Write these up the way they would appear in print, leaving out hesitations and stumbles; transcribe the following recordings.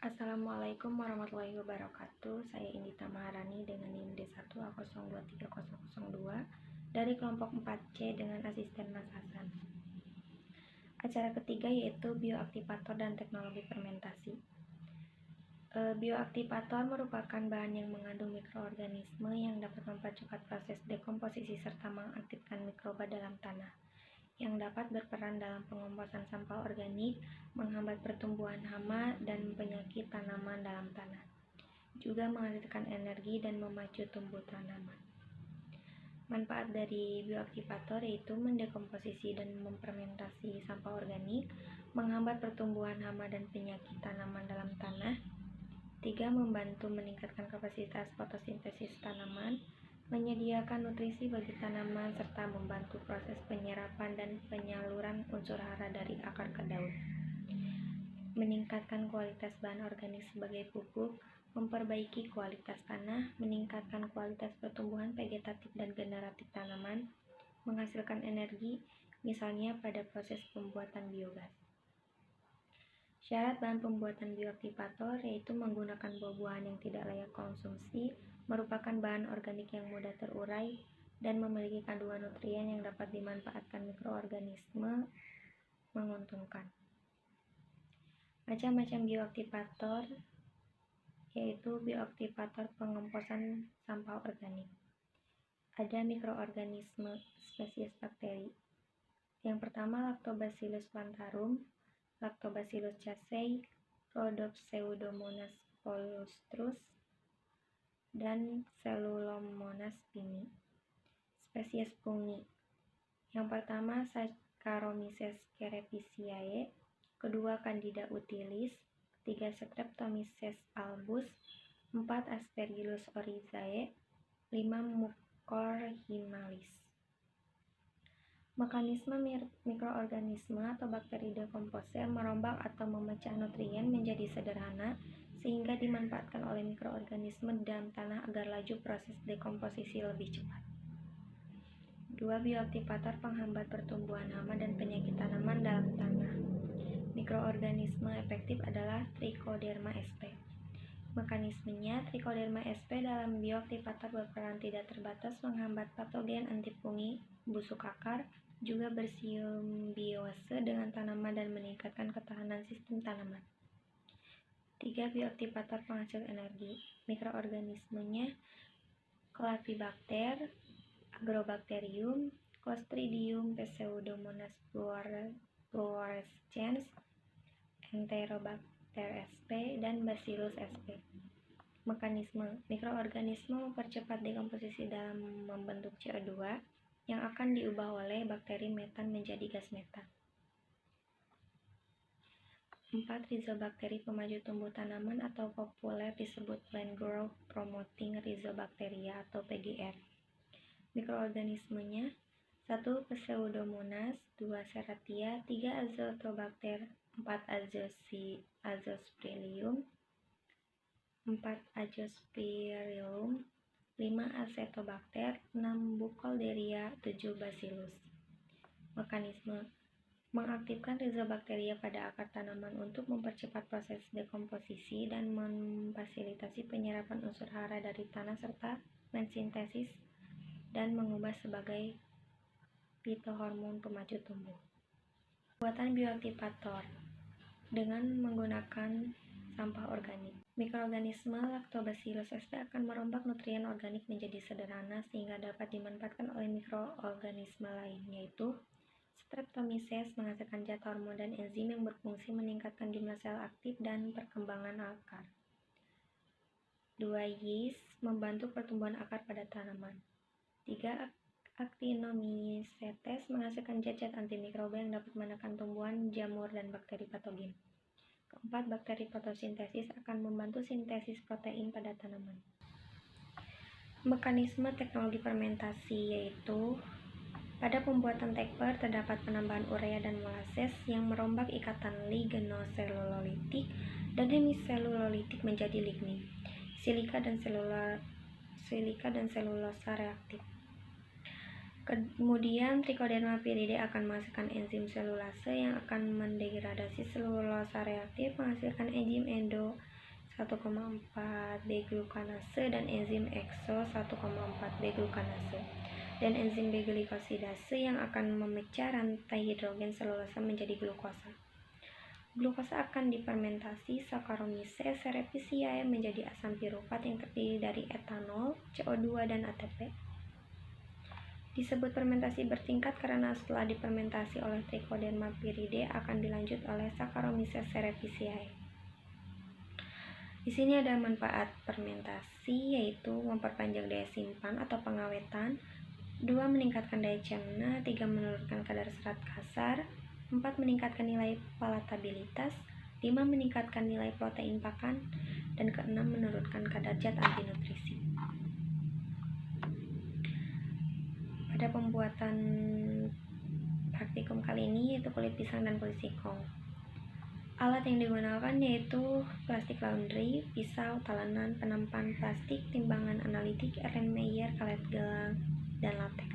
Assalamualaikum warahmatullahi wabarakatuh. Saya Indita Maharani dengan NIM D1A023002 dari kelompok 4C dengan asisten Mas Hasan. Acara ketiga yaitu bioaktivator dan teknologi fermentasi. Bioaktivator merupakan bahan yang mengandung mikroorganisme yang dapat mempercepat proses dekomposisi serta mengaktifkan mikroba dalam tanah, yang dapat berperan dalam pengomposan sampah organik, menghambat pertumbuhan hama dan penyakit tanaman dalam tanah, juga menghasilkan energi dan memacu tumbuh tanaman. Manfaat dari bioaktivator yaitu mendekomposisi dan memfermentasi sampah organik, menghambat pertumbuhan hama dan penyakit tanaman dalam tanah. 3. Membantu meningkatkan kapasitas fotosintesis tanaman, menyediakan nutrisi bagi tanaman, serta membantu proses penyerapan dan penyaluran unsur hara dari akar ke daun. Meningkatkan kualitas bahan organik sebagai pupuk, memperbaiki kualitas tanah, meningkatkan kualitas pertumbuhan vegetatif dan generatif tanaman, menghasilkan energi, misalnya pada proses pembuatan biogas. Syarat bahan pembuatan bioaktivator yaitu menggunakan buah-buahan yang tidak layak konsumsi, merupakan bahan organik yang mudah terurai, dan memiliki kandungan nutrien yang dapat dimanfaatkan mikroorganisme, menguntungkan. Macam-macam bioaktivator yaitu bioaktivator pengomposan sampah organik. Ada mikroorganisme spesies bakteri. Yang pertama Lactobacillus plantarum, Lactobacillus casei, Rhodopseudomonas polystrus, dan Cellulomonas pini. Spesies fungi. Yang pertama Saccharomyces cerevisiae, kedua Candida utilis, ketiga Streptomyces albus, 4 Aspergillus oryzae, 5 Mucorrhinalis. Mekanisme mikroorganisme atau bakteri dekomposer merombak atau memecah nutrien menjadi sederhana sehingga dimanfaatkan oleh mikroorganisme dalam tanah agar laju proses dekomposisi lebih cepat. 2. Bioaktivator penghambat pertumbuhan hama dan penyakit tanaman dalam tanah. Mikroorganisme efektif adalah Trichoderma sp. Mekanismenya, Trichoderma sp dalam bioaktivator berperan tidak terbatas menghambat patogen antifungi, busuk akar, juga bersimbiose dengan tanaman dan meningkatkan ketahanan sistem tanaman. 3. Bioaktivator penghasil energi. Mikroorganismenya Clavibacter, Agrobacterium, Clostridium Pseudomonas fluorescens, Enterobacter sp, dan Bacillus sp. Mekanisme mikroorganisme mempercepat dekomposisi dalam membentuk CO2 yang akan diubah oleh bakteri metan menjadi gas metan. 4. Rhizobakteri pemaju tumbuh tanaman atau populer disebut Plant Growth Promoting Rhizobacteria atau PGR. Mikroorganismenya 1. Pseudomonas, 2. Serratia, 3. Azotobacter, 4. Azospirillum, 4. Azospirillum, 5. Acetobacter, 6. Bucholderia, 7. Bacillus. Mekanisme mengaktifkan rhizobacteria pada akar tanaman untuk mempercepat proses dekomposisi dan memfasilitasi penyerapan unsur hara dari tanah serta mensintesis dan mengubah sebagai fitohormon pemacu tumbuh. Buatan bioaktivator dengan menggunakan sampah organik. Mikroorganisme Lactobacillus sp akan merombak nutrien organik menjadi sederhana sehingga dapat dimanfaatkan oleh mikroorganisme lain, yaitu Streptomyces menghasilkan zat hormon dan enzim yang berfungsi meningkatkan jumlah sel aktif dan perkembangan akar. 2. Yeast membantu pertumbuhan akar pada tanaman. 3. Actinomycetes menghasilkan zat-zat antimikroba yang dapat menekan tumbuhan jamur dan bakteri patogen. 4. Bakteri fotosintesis akan membantu sintesis protein pada tanaman. Mekanisme teknologi fermentasi yaitu pada pembuatan tekper terdapat penambahan urea dan molases yang merombak ikatan lignoselulolitik dan hemiselulolitik menjadi lignin, silika dan selulosa reaktif. Kemudian Trichoderma viride akan menghasilkan enzim selulase yang akan mendegradasi selulosa reaktif menghasilkan enzim endo 1,4 B-glukanase dan enzim ekso 1,4 B-glukanase dan enzim B-glikosidase yang akan memecah rantai hidrogen selulosa menjadi glukosa. Glukosa akan difermentasi Saccharomyces cerevisiae menjadi asam piruvat yang terdiri dari etanol, CO2 dan ATP. Disebut fermentasi bertingkat karena setelah difermentasi oleh Trichoderma viride akan dilanjut oleh Saccharomyces cerevisiae. Di sini ada manfaat fermentasi yaitu memperpanjang daya simpan atau pengawetan, 2 meningkatkan daya cerna, 3 menurunkan kadar serat kasar, 4 meningkatkan nilai palatabilitas, 5 meningkatkan nilai protein pakan, dan ke-6 menurunkan kadar zat anti nutrisi. Pada pembuatan praktikum kali ini yaitu kulit pisang dan kulit singkong. Alat yang digunakan yaitu plastik laundry, pisau, talenan, penampan plastik, timbangan analitik, Erlenmeyer, karet gelang, dan latex.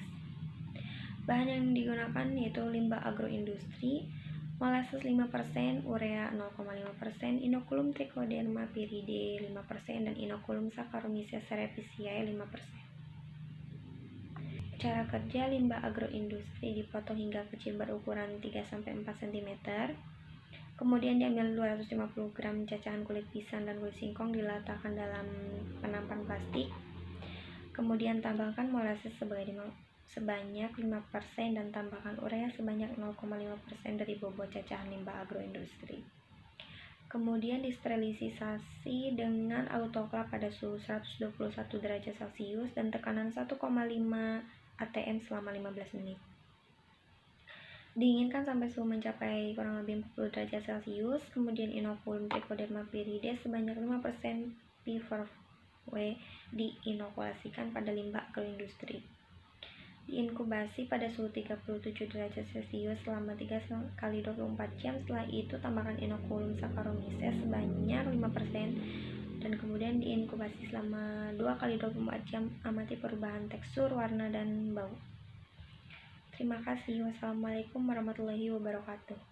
Bahan yang digunakan yaitu limbah agroindustri, molasses 5%, urea 0,5%, inokulum Trichoderma viride 5%, dan inokulum Saccharomyces cerevisiae 5%. Cara kerja limbah agroindustri dipotong hingga kecil berukuran 3-4 cm. Kemudian diambil 250 gram cacahan kulit pisang dan kulit singkong diletakkan dalam penampan plastik. Kemudian tambahkan molasses sebanyak 5% dan tambahkan urea sebanyak 0,5% dari bobot cacahan limbah agroindustri. Kemudian disterilisasi dengan autoklaf pada suhu 121 derajat Celcius dan tekanan 1,5 atm selama 15 menit. Dinginkan sampai suhu mencapai kurang lebih 40 derajat Celcius. Kemudian inokulum Trichoderma viride sebanyak 5% P4W diinokulasikan pada limbah agroindustri. Diinkubasi pada suhu 37 derajat Celcius selama 3 kali 24 jam. Setelah itu tambahkan inokulum Saccharomyces sebanyak 5% dan kemudian diinkubasi selama 2 kali 24 jam. Amati perubahan tekstur, warna, dan bau. Terima kasih. Wassalamualaikum warahmatullahi wabarakatuh.